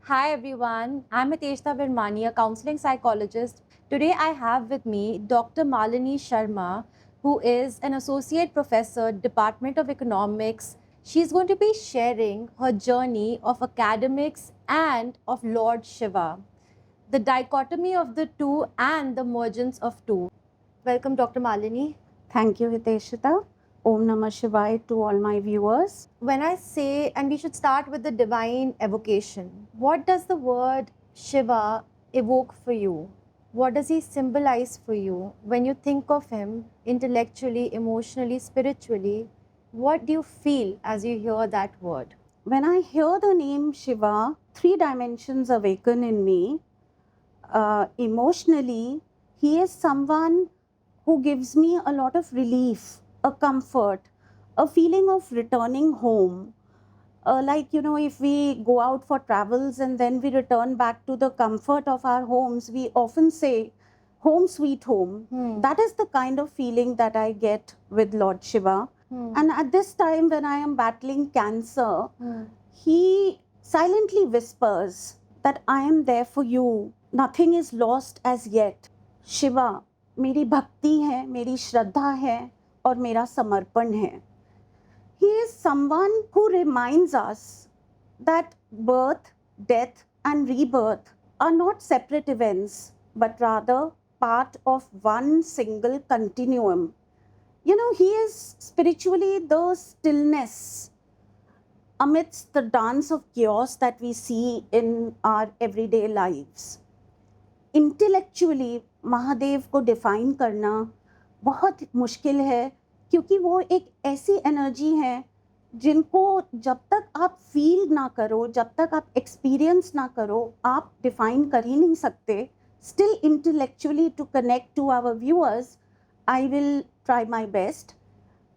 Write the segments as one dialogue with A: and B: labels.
A: Hi everyone, I'm Hitaishita Virmani, a counseling psychologist. Today I have with me Dr. Malini Sharma, who is an associate professor, Department of Economics. She's going to be sharing her journey of academics and of Lord Shiva, the dichotomy of the two and the emergence of two. Welcome, Dr. Malini.
B: Thank you, Hitaishita. Om Namah Shivaya to all my viewers.
A: When I say, and we should start with the divine evocation, what does the word Shiva evoke for you? What does he symbolize for you? When you think of him intellectually, emotionally, spiritually, what do you feel as you hear that word?
B: When I hear the name Shiva, three dimensions awaken in me. Emotionally, he is someone who gives me a lot of relief, a comfort, a feeling of returning home. If we go out for travels and then we return back to the comfort of our homes, we often say, home sweet home. That is the kind of feeling that I get with Lord Shiva. And at this time when I am battling cancer, he silently whispers that I am there for you. Nothing is lost as yet. Shiva, मेरी भक्ति है, मेरी श्रद्धा है और मेरा समर्पण है. He is someone who reminds us that birth, death, and rebirth are not separate events, but rather part of one single continuum. You know, he is spiritually the stillness amidst the dance of chaos that we see in our everyday lives. Intellectually, Mahadev को define करना बहुत मुश्किल है, क्योंकि वो एक ऐसी energy है जिनको जब तक आप फील ना करो, जब तक आप एक्सपीरियंस ना करो, आप डिफाइन कर ही नहीं सकते. Still intellectually, to connect to our viewers, I will try my best.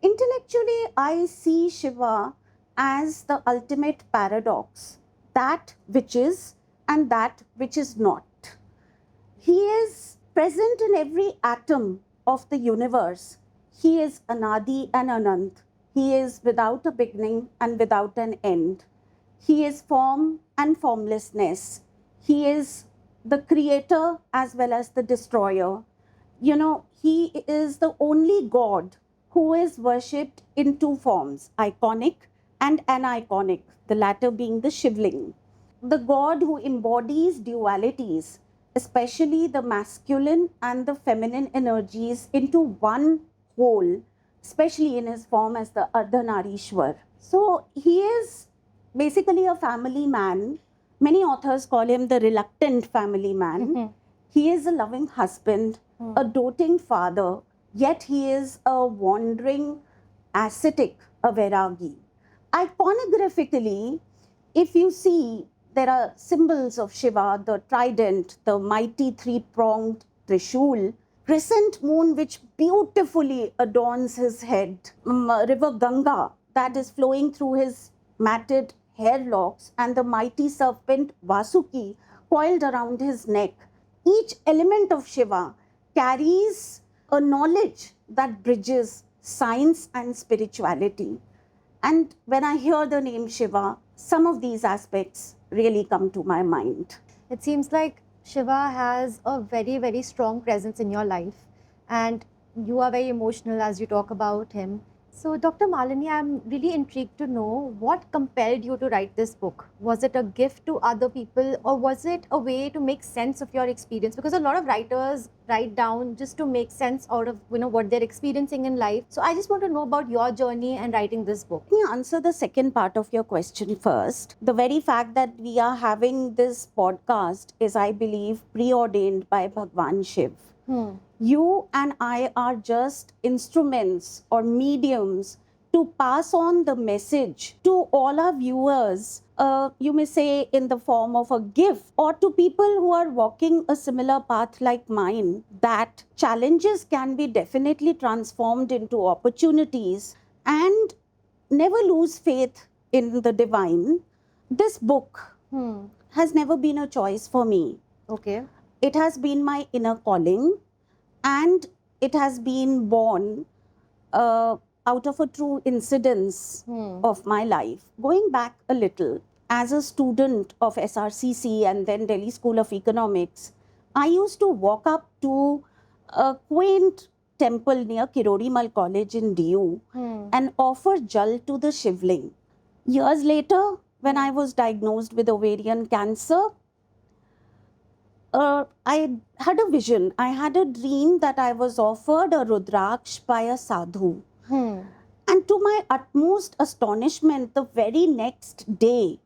B: Intellectually, I see Shiva as the ultimate paradox, that which is and that which is not. He is present in every atom of the universe. He is Anadi and Anant. He is without a beginning and without an end. He is form and formlessness. He is the creator as well as the destroyer. You know, he is the only God who is worshipped in two forms, iconic and aniconic, the latter being the Shivling. The God who embodies dualities, especially the masculine and the feminine energies, into one whole, especially in his form as the Ardhanarishwar. So he is basically a family man. Many authors call him the reluctant family man. He is a loving husband, a doting father, yet he is a wandering ascetic, a Vairagi. Iconographically, if you see, there are symbols of Shiva, the trident, the mighty three-pronged Trishul, crescent moon which beautifully adorns his head, river Ganga that is flowing through his matted hair locks, and the mighty serpent Vasuki coiled around his neck. Each element of Shiva carries a knowledge that bridges science and spirituality. And when I hear the name Shiva, some of these aspects really come to my mind.
A: It seems like Shiva has a very, very strong presence in your life, and you are very emotional as you talk about him. So, Dr. Malini, I'm really intrigued to know what compelled you to write this book. Was it a gift to other people, or was it a way to make sense of your experience? Because a lot of writers write down just to make sense out of what they're experiencing in life. So, I just want to know about your journey and writing this book.
B: Let me answer the second part of your question first. The very fact that we are having this podcast is, I believe, preordained by Bhagwan Shiv. You and I are just instruments or mediums to pass on the message to all our viewers, you may say in the form of a gift, or to people who are walking a similar path like mine, that challenges can be definitely transformed into opportunities, and never lose faith in the divine. This book has never been a choice for me.
A: Okay.
B: It has been my inner calling, and it has been born out of a true incidence of my life. Going back a little, as a student of SRCC and then Delhi School of Economics, I used to walk up to a quaint temple near Kirodimal College in DU and offer jal to the Shivling. Years later, when I was diagnosed with ovarian cancer, I had a vision. I had a dream that I was offered a Rudraksh by a sadhu. And to my utmost astonishment, the very next day,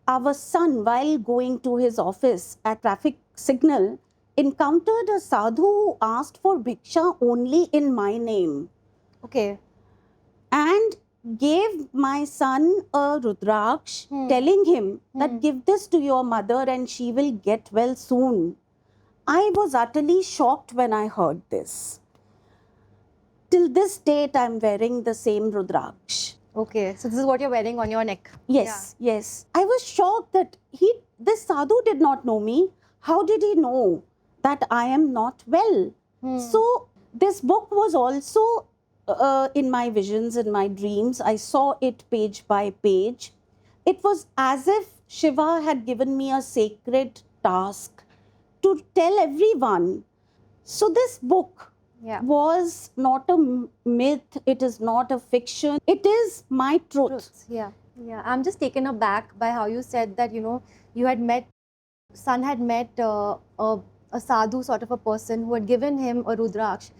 B: our son, while going to his office at traffic signal, encountered a sadhu who asked for bhiksha only in my name.
A: Okay.
B: And gave my son a Rudraksh, telling him that give this to your mother and she will get well soon. I was utterly shocked when I heard this. Till this date, I'm wearing the same Rudraksh.
A: Okay, so this is what you're wearing on your neck.
B: Yes, yes. I was shocked that this sadhu did not know me. How did he know that I am not well? So this book was also in my visions, in my dreams. I saw it page by page. It was as if Shiva had given me a sacred task to tell everyone. So this book was not a myth. It is not a fiction. It is my truth.
A: Yeah. I'm just taken aback by how you said that, you had met, son had met a sadhu sort of a person who had given him a Rudraksh.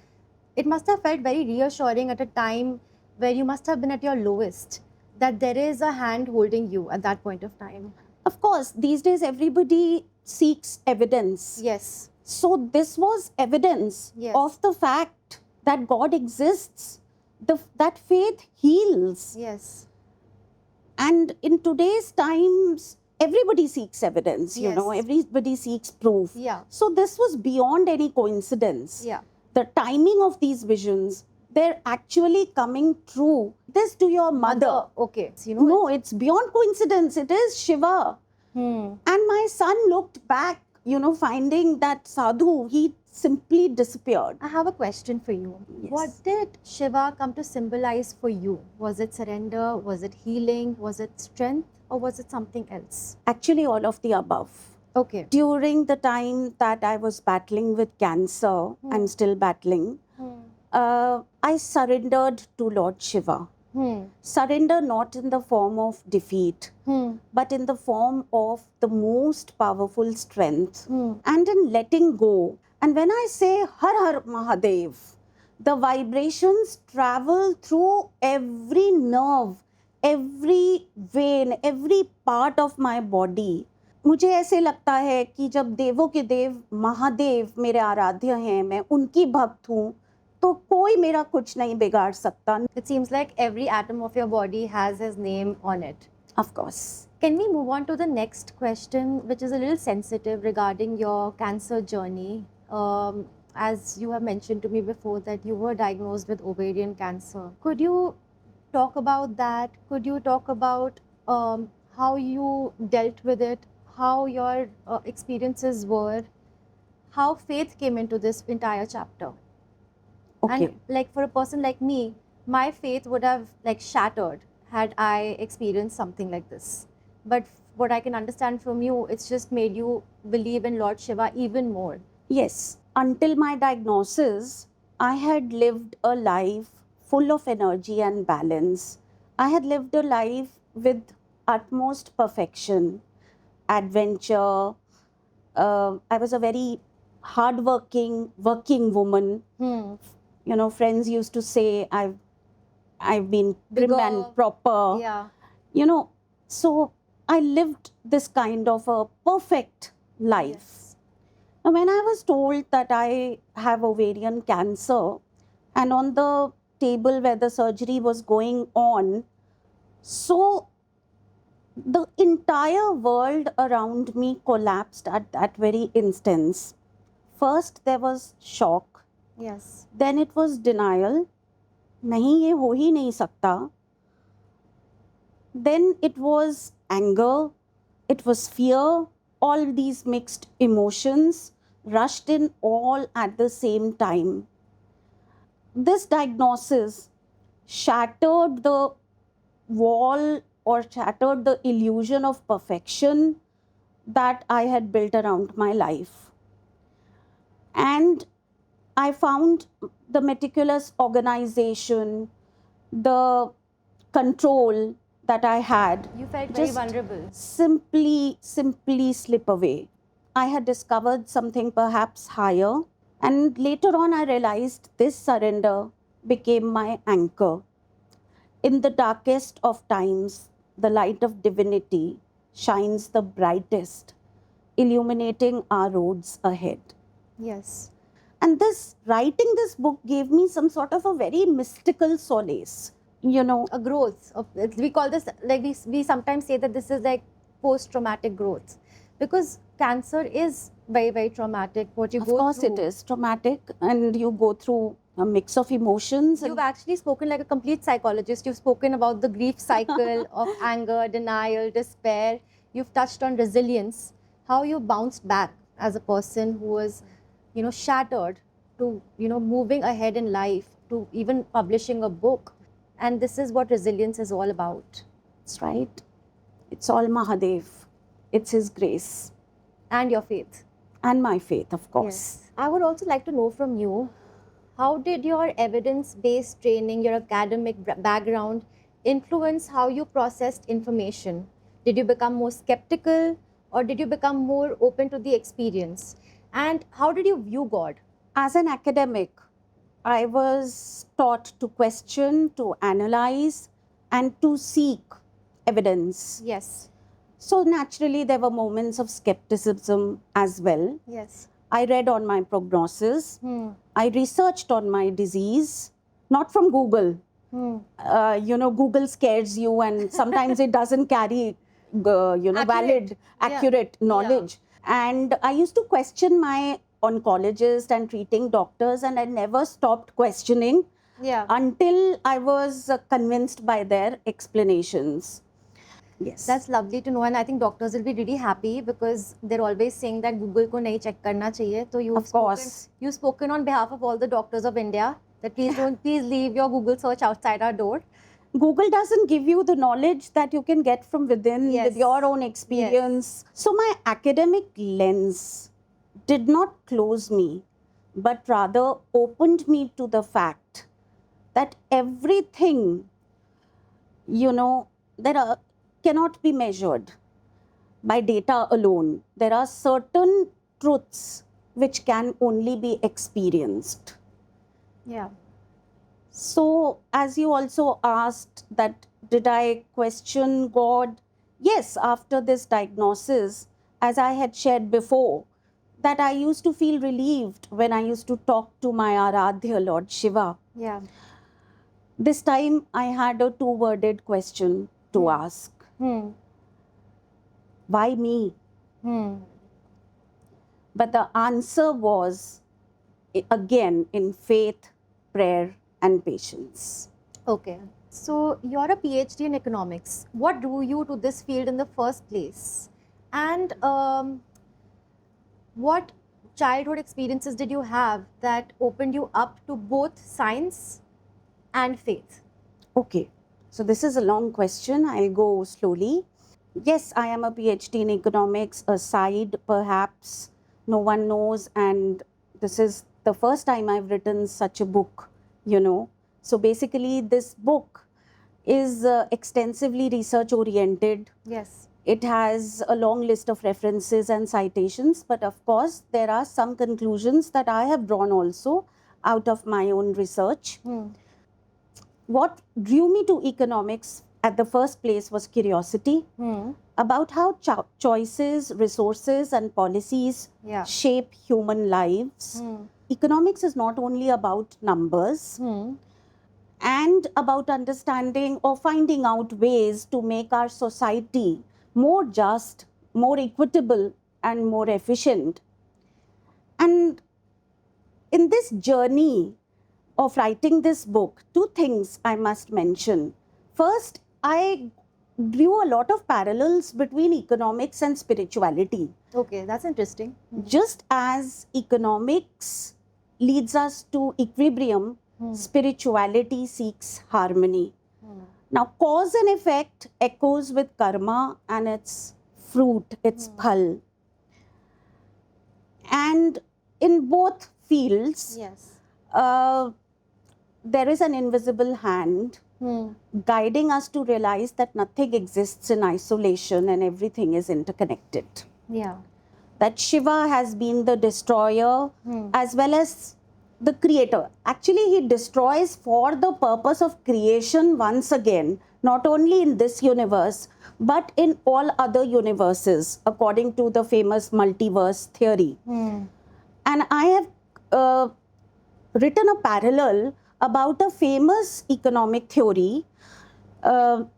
A: It must have felt very reassuring at a time where you must have been at your lowest, that there is a hand holding you at that point of time.
B: Of course, these days everybody seeks evidence.
A: Yes.
B: So this was evidence of the fact that God exists, that faith heals.
A: Yes.
B: And in today's times, everybody seeks evidence, everybody seeks proof.
A: Yeah.
B: So this was beyond any coincidence.
A: Yeah.
B: The timing of these visions, they're actually coming true. This to your mother.
A: Okay.
B: No, it's beyond coincidence. It is Shiva. And my son looked back, finding that sadhu, he simply disappeared.
A: I have a question for you.
B: Yes.
A: What did Shiva come to symbolize for you? Was it surrender? Was it healing? Was it strength? Or was it something else?
B: Actually, all of the above.
A: Okay.
B: During the time that I was battling with cancer, I'm still battling, I surrendered to Lord Shiva. Surrender not in the form of defeat, but in the form of the most powerful strength and in letting go. And when I say Har Har Mahadev, the vibrations travel through every nerve, every vein, every part of my body. मुझे ऐसे लगता है कि जब देवों के देव महादेव मेरे आराध्य हैं, मैं उनकी भक्त हूँ, तो कोई मेरा कुछ नहीं बिगाड़ सकता.
A: It seems like every atom of your body has his name on it.
B: Of course.
A: Can we move on to the next question, which is a little sensitive regarding your cancer journey? As you have mentioned to me before that you were diagnosed with ovarian cancer. Could you talk about that? Could you talk about how you dealt with it? How your experiences were? How faith came into this entire chapter?
B: Okay.
A: And like for a person like me, my faith would have like shattered had I experienced something like this. But what I can understand from you, it's just made you believe in Lord Shiva even more.
B: Yes. Until my diagnosis, I had lived a life full of energy and balance. I had lived a life with utmost perfection, adventure. I was a very hardworking, working woman. Friends used to say I've been prim and proper.
A: Yeah.
B: So I lived this kind of a perfect life.
A: Yes.
B: Now, when I was told that I have ovarian cancer, and on the table where the surgery was going on, so the entire world around me collapsed at that very instance. First, there was shock.
A: Yes.
B: Then it was denial. नहीं ये हो ही नहीं सकता. Then it was anger. It was fear. All these mixed emotions rushed in all at the same time. This diagnosis shattered the wall or shattered the illusion of perfection that I had built around my life. And I found the meticulous organization, the control that I had,
A: You felt very
B: just
A: vulnerable.
B: simply slip away. I had discovered something perhaps higher, and later on I realized this surrender became my anchor. In the darkest of times, the light of divinity shines the brightest, illuminating our roads ahead.
A: Yes.
B: And this writing this book gave me some sort of a very mystical solace.
A: A growth. We call this, like we sometimes say that this is like post-traumatic growth, because cancer is very, very traumatic. What you
B: Of
A: go
B: course,
A: through.
B: it is traumatic, and you go through a mix of emotions.
A: You've actually spoken like a complete psychologist. You've spoken about the grief cycle of anger, denial, despair. You've touched on resilience, how you bounced back as a person who was, shattered, to, moving ahead in life, to even publishing a book. And this is what resilience is all about.
B: That's right. It's all Mahadev. It's his grace.
A: And your faith.
B: And my faith, of course.
A: Yes. I would also like to know from you, how did your evidence-based training, your academic background, influence how you processed information? Did you become more skeptical, or did you become more open to the experience? And how did you view God?
B: As an academic, I was taught to question, to analyze, and to seek evidence.
A: Yes.
B: So naturally, there were moments of skepticism as well.
A: Yes.
B: I read on my prognosis. I researched on my disease, not from Google. Google scares you, and sometimes it doesn't carry, valid, accurate knowledge. Yeah. And I used to question my oncologist and treating doctors, and I never stopped questioning until I was convinced by their explanations. Yes.
A: That's lovely to know, and I think doctors will be really happy, because they're always saying that Google ko nahi check karna chahiye. So you've spoken on behalf of all the doctors of India that please leave your Google search outside our door.
B: Google doesn't give you the knowledge that you can get from within with your own experience. Yes. So my academic lens did not close me, but rather opened me to the fact that everything, cannot be measured by data alone. There are certain truths which can only be experienced.
A: Yeah.
B: So, as you also asked, that did I question God? Yes, after this diagnosis, as I had shared before, that I used to feel relieved when I used to talk to my Aradhya, Lord Shiva.
A: Yeah.
B: This time I had a two-worded question to ask. Why me? But the answer was, again, in faith, prayer, and patience.
A: Okay. So you're a PhD in economics. What drew you to this field in the first place? And what childhood experiences did you have that opened you up to both science and faith?
B: Okay. So this is a long question. I'll go slowly. Yes, I am a PhD in economics, a side perhaps no one knows, and this is the first time I've written such a book, So basically this book is extensively research oriented.
A: Yes.
B: It has a long list of references and citations, but of course there are some conclusions that I have drawn also out of my own research. What drew me to economics at the first place was curiosity about how choices, resources, and policies shape human lives. Economics is not only about numbers and about understanding or finding out ways to make our society more just, more equitable, and more efficient. And in this journey of writing this book, two things I must mention. First, I drew a lot of parallels between economics and spirituality.
A: Okay, that's interesting.
B: Just as economics leads us to equilibrium, spirituality seeks harmony. Now, cause and effect echoes with karma and its fruit, its phal. And in both fields,
A: Yes.
B: There is an invisible hand guiding us to realize that nothing exists in isolation and everything is interconnected.
A: Yeah.
B: That Shiva has been the destroyer as well as the creator. Actually, he destroys for the purpose of creation once again, not only in this universe, but in all other universes, according to the famous multiverse theory. And I have written a parallel about a famous economic theory,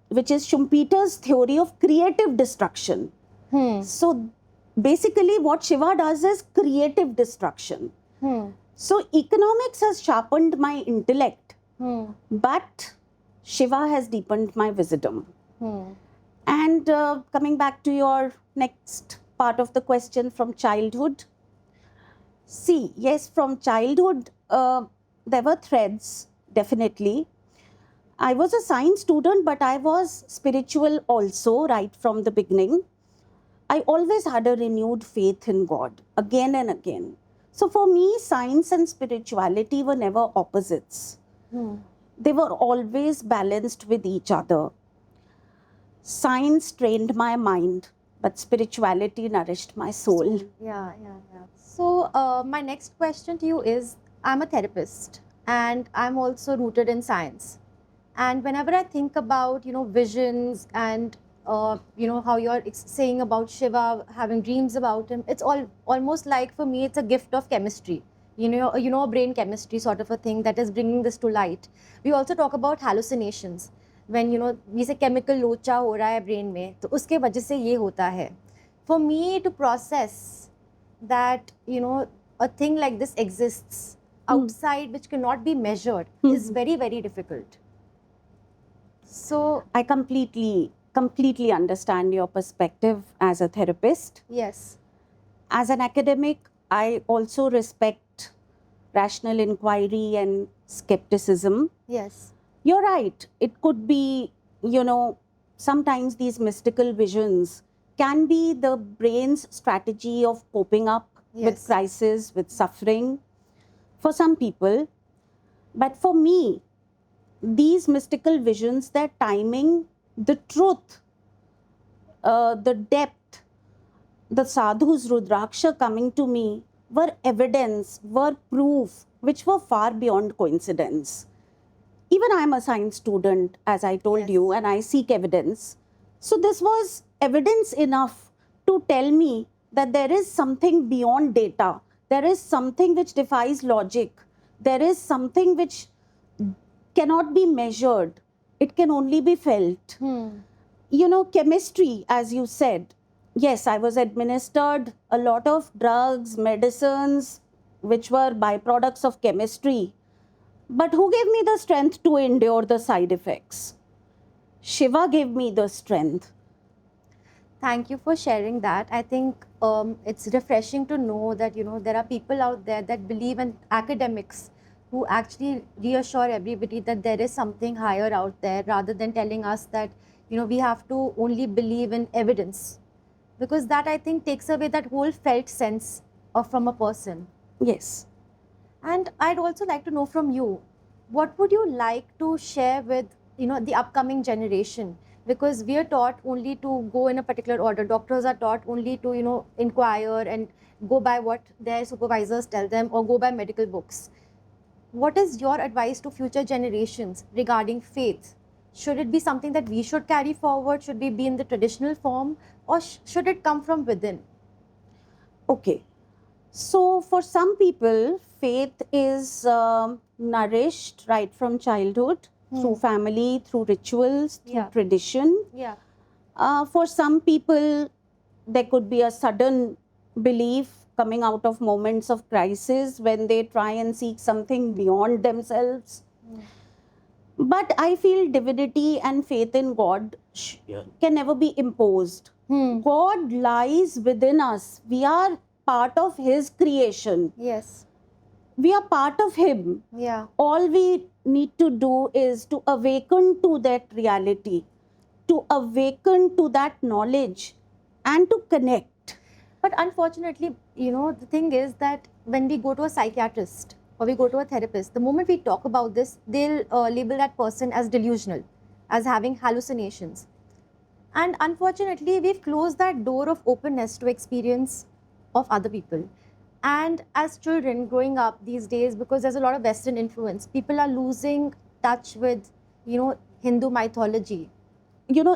B: which is Schumpeter's theory of creative destruction. So basically what Shiva does is creative destruction. So economics has sharpened my intellect, but Shiva has deepened my wisdom. And coming back to your next part of the question from childhood, see, yes, from childhood, there were threads, definitely. I was a science student, but I was spiritual also right from the beginning. I always had a renewed faith in God, again and again. So for me, science and spirituality were never opposites. They were always balanced with each other. Science trained my mind, but spirituality nourished my soul.
A: Yeah. So my next question to you is, I'm a therapist and I'm also rooted in science. And whenever I think about, visions and, how you're saying about Shiva, having dreams about him, it's almost like for me, it's a gift of chemistry. Brain chemistry sort of a thing that is bringing this to light. We also talk about hallucinations. When, we say chemical लोचा हो रहा है brain में, तो उसके वजह से ये होता है. For me to process that, a thing like this exists outside which cannot be measured is very, very difficult. So
B: I completely understand your perspective as a therapist.
A: yes.
B: As an academic, I also respect rational inquiry and skepticism.
A: Yes.
B: You're right. It could be, sometimes these mystical visions can be the brain's strategy of coping up with crisis, with suffering for some people. But for me, these mystical visions, their timing, the truth, the depth, the sadhu's Rudraksha coming to me were evidence, were proof, which were far beyond coincidence. Even I'm a science student, as I told you, and I seek evidence. So this was evidence enough to tell me that there is something beyond data. There is something which defies logic. There is something which cannot be measured. It can only be felt. Chemistry, as you said, yes, I was administered a lot of drugs, medicines, which were byproducts of chemistry. But who gave me the strength to endure the side effects? Shiva gave me the strength.
A: Thank you for sharing that. I think it's refreshing to know that, there are people out there that believe in academics who actually reassure everybody that there is something higher out there rather than telling us that, we have to only believe in evidence. Because that, I think, takes away that whole felt sense from a person.
B: Yes.
A: And I'd also like to know from you, what would you like to share with, the upcoming generation? Because we are taught only to go in a particular order. Doctors are taught only to, inquire and go by what their supervisors tell them or go by medical books. What is your advice to future generations regarding faith? Should it be something that we should carry forward? Should we be in the traditional form? Or should it come from within?
B: Okay. So for some people, faith is nourished right from childhood, through family, through rituals, through tradition.
A: Yeah.
B: For some people, there could be a sudden belief coming out of moments of crisis when they try and seek something beyond themselves. But I feel divinity and faith in God can never be imposed. God lies within us. We are part of His creation.
A: Yes.
B: we are part of him.
A: Yeah.
B: All we need to do is to awaken to that reality, to awaken to that knowledge, and to connect.
A: But unfortunately, the thing is that when we go to a psychiatrist or we go to a therapist, the moment we talk about this, they'll label that person as delusional, as having hallucinations. And unfortunately, we've closed that door of openness to experience of other people. And as children growing up these days, because there's a lot of Western influence, people are losing touch with, Hindu mythology.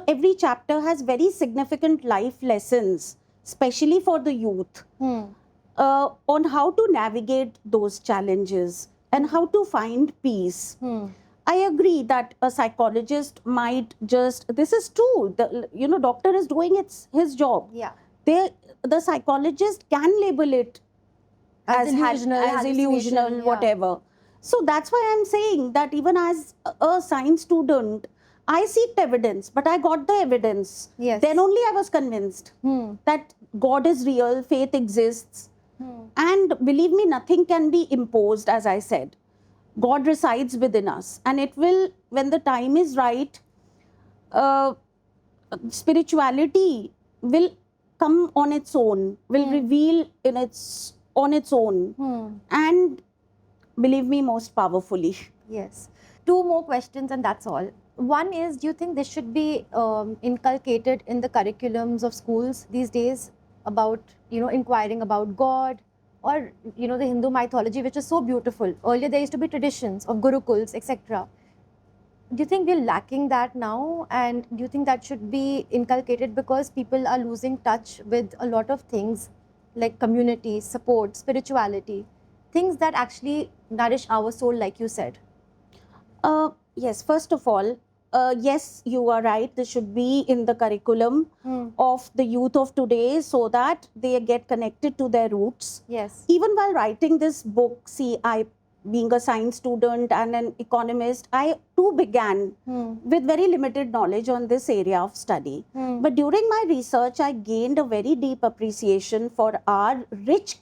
B: Every chapter has very significant life lessons, especially for the youth, on how to navigate those challenges and how to find peace. I agree that a psychologist might this is true, doctor is doing his job.
A: Yeah.
B: The psychologist can label it as
A: delusional,
B: illusional,
A: yeah.
B: whatever. So that's why I'm saying that even as a science student, I seeked evidence, but I got the evidence.
A: Yes.
B: Then only I was convinced that God is real, faith exists. And believe me, nothing can be imposed, as I said. God resides within us. And it will, when the time is right, spirituality will come on its own, will reveal on its own. And believe me, most powerfully.
A: Yes. Two more questions and that's all. One is, do you think this should be inculcated in the curriculums of schools these days about, inquiring about God or, the Hindu mythology, which is so beautiful. Earlier, there used to be traditions of gurukuls, etc. Do you think we're lacking that now? And do you think that should be inculcated because people are losing touch with a lot of things like community, support, spirituality, things that actually nourish our soul, like you said?
B: Yes, first of all, yes, you are right. This should be in the curriculum of the youth of today so that they get connected to their roots.
A: Yes.
B: Even while writing this book, being a science student and an economist, I too began with very limited knowledge on this area of study. But during my research, I gained a very deep appreciation for our rich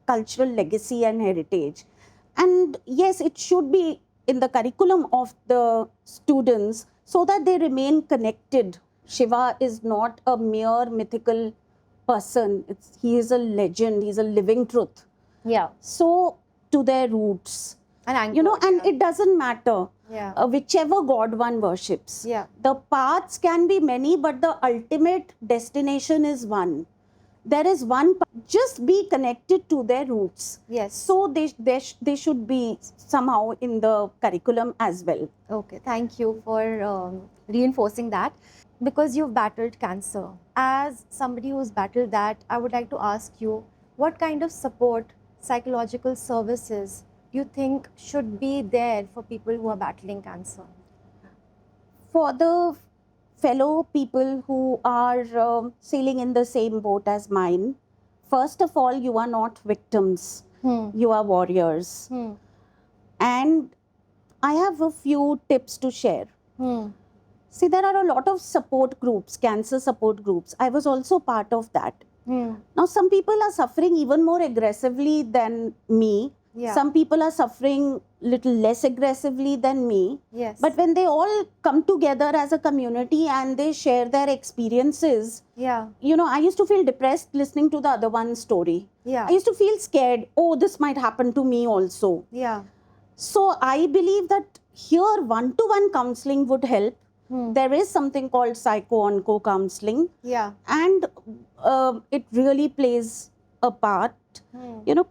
B: cultural legacy and heritage. And yes, it should be in the curriculum of the students so that they remain connected. Shiva is not a mere mythical person. He is a legend. He's a living truth.
A: Yeah.
B: So to their roots.
A: And anchored,
B: and it doesn't matter whichever God one worships.
A: Yeah.
B: The paths can be many, but the ultimate destination is one. There is one, just be connected to their roots.
A: Yes.
B: So they should be somehow in the curriculum as well.
A: Okay, thank you for reinforcing that. Because you've battled cancer, as somebody who's battled that, I would like to ask you, what kind of support, psychological services do you think should be there for people who are battling cancer?
B: For the fellow people who are sailing in the same boat as mine, first of all, you are not victims. You are warriors. And I have a few tips to share. See, there are a lot of support groups, cancer support groups. I was also part of that. Now, some people are suffering even more aggressively than me.
A: Yeah.
B: Some people are suffering little less aggressively than me.
A: Yes.
B: But when they all come together as a community and they share their experiences,
A: yeah,
B: I used to feel depressed listening to the other one's story.
A: Yeah.
B: I used to feel scared. Oh, this might happen to me also.
A: Yeah.
B: So I believe that here one-to-one counseling would help. There is something called psycho-onco counseling.
A: Yeah.
B: And it really plays a part.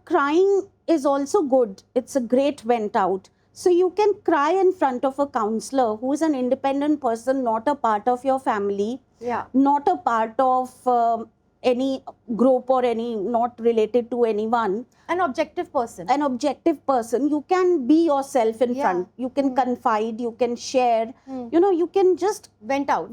B: Crying is also good. It's a great vent out. So you can cry in front of a counselor who is an independent person, not a part of your family, not a part of any group or not related to anyone.
A: An objective person.
B: An objective person. You can be yourself in front. You can confide, you can share, you can just
A: vent out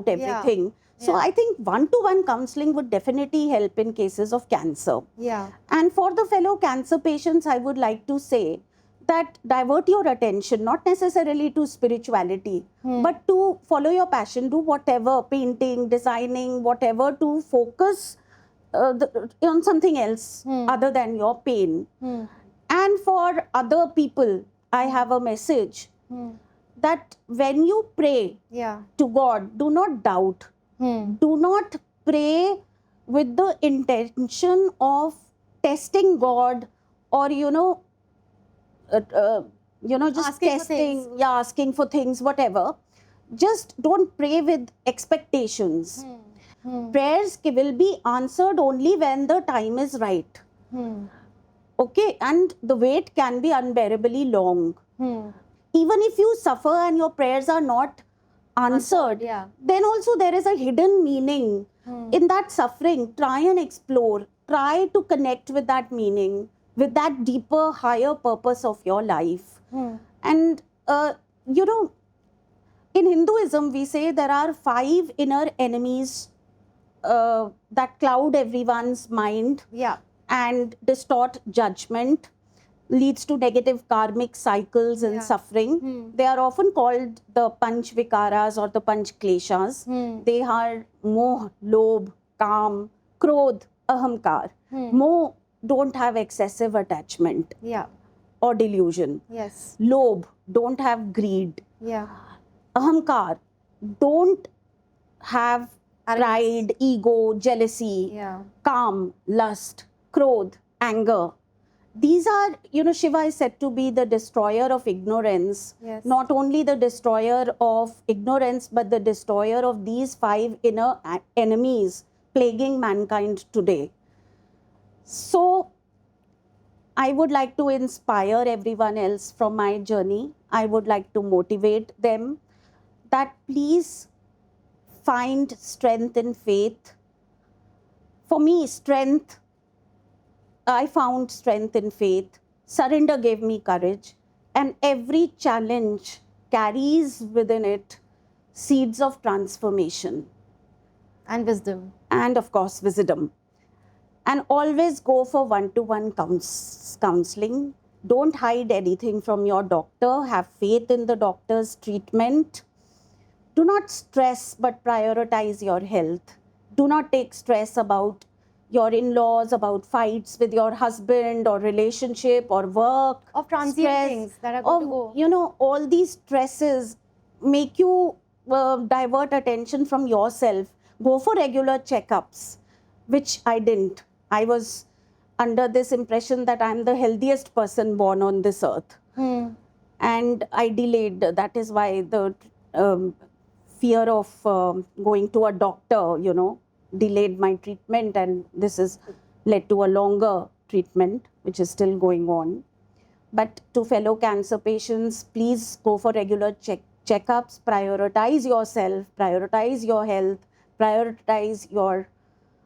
B: everything. So I think one-to-one counseling would definitely help in cases of cancer.
A: Yeah.
B: And for the fellow cancer patients, I would like to say that divert your attention, not necessarily to spirituality, but to follow your passion, do whatever, painting, designing, whatever, to focus on something else other than your pain. And for other people, I have a message that when you pray to God, do not doubt. Do not pray with the intention of testing God, or just
A: Asking for
B: testing,
A: things.
B: asking for things, whatever. Just don't pray with expectations. Prayers will be answered only when the time is right. Okay, and the wait can be unbearably long. Even if you suffer and your prayers are not answered, then also there is a hidden meaning in that suffering. Try and explore, try to connect with that meaning, with that deeper, higher purpose of your life. And in Hinduism, we say there are 5 inner enemies that cloud everyone's mind and distort judgment, leads to negative karmic cycles and suffering. They are often called the Panch Vikaras or the Panch Kleshas. They are Moh, Lobh, Kam, Krodh, Ahamkar. Moh don't have excessive attachment or delusion. Lobh don't have greed. Ahamkar don't have pride, ego, jealousy. Kam, lust. Krodh, anger. These are, Shiva is said to be the destroyer of ignorance. Not only the destroyer of ignorance, but the destroyer of these 5 inner enemies plaguing mankind today. So, I would like to inspire everyone else from my journey. I would like to motivate them that please find strength in faith. For me, I found strength in faith. Surrender gave me courage. And every challenge carries within it seeds of transformation.
A: And wisdom.
B: And of course, wisdom. And always go for one-to-one counseling. Don't hide anything from your doctor. Have faith in the doctor's treatment. Do not stress, but prioritize your health. Do not take stress about your in-laws, about fights with your husband or relationship or work.
A: Of transient things that are going to go.
B: All these stresses make you divert attention from yourself. Go for regular checkups, which I didn't. I was under this impression that I'm the healthiest person born on this earth. And I delayed. That is why the fear of going to a doctor, delayed my treatment, and this has led to a longer treatment, which is still going on. But to fellow cancer patients, please go for regular checkups, prioritize yourself, prioritize your health, prioritize your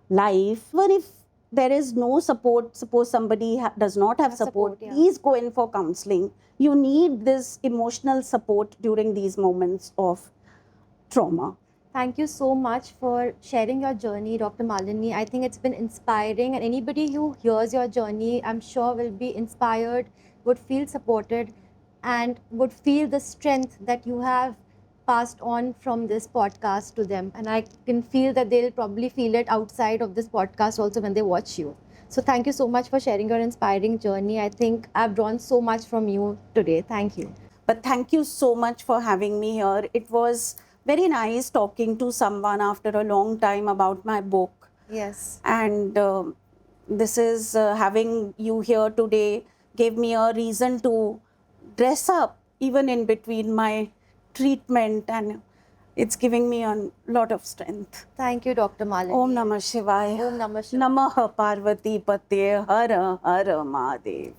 B: life. Even if there is no support, suppose somebody does not have support, please go in for counseling. You need this emotional support during these moments of trauma.
A: Thank you so much for sharing your journey, Dr. Malini. I think it's been inspiring, and anybody who hears your journey, I'm sure will be inspired, would feel supported, and would feel the strength that you have passed on from this podcast to them. And I can feel that they'll probably feel it outside of this podcast also when they watch you. So thank you so much for sharing your inspiring journey. I think I've drawn so much from you today. Thank you.
B: But thank you so much for having me here. It was very nice talking to someone after a long time about my book.
A: Yes.
B: And this is having you here today gave me a reason to dress up even in between my treatment, and it's giving me a lot of strength.
A: Thank you, Dr. Malini.
B: Om Namah Shivaya.
A: Om Namah Shivaya.
B: Namah Parvati Patye Hara Hara Mahadev.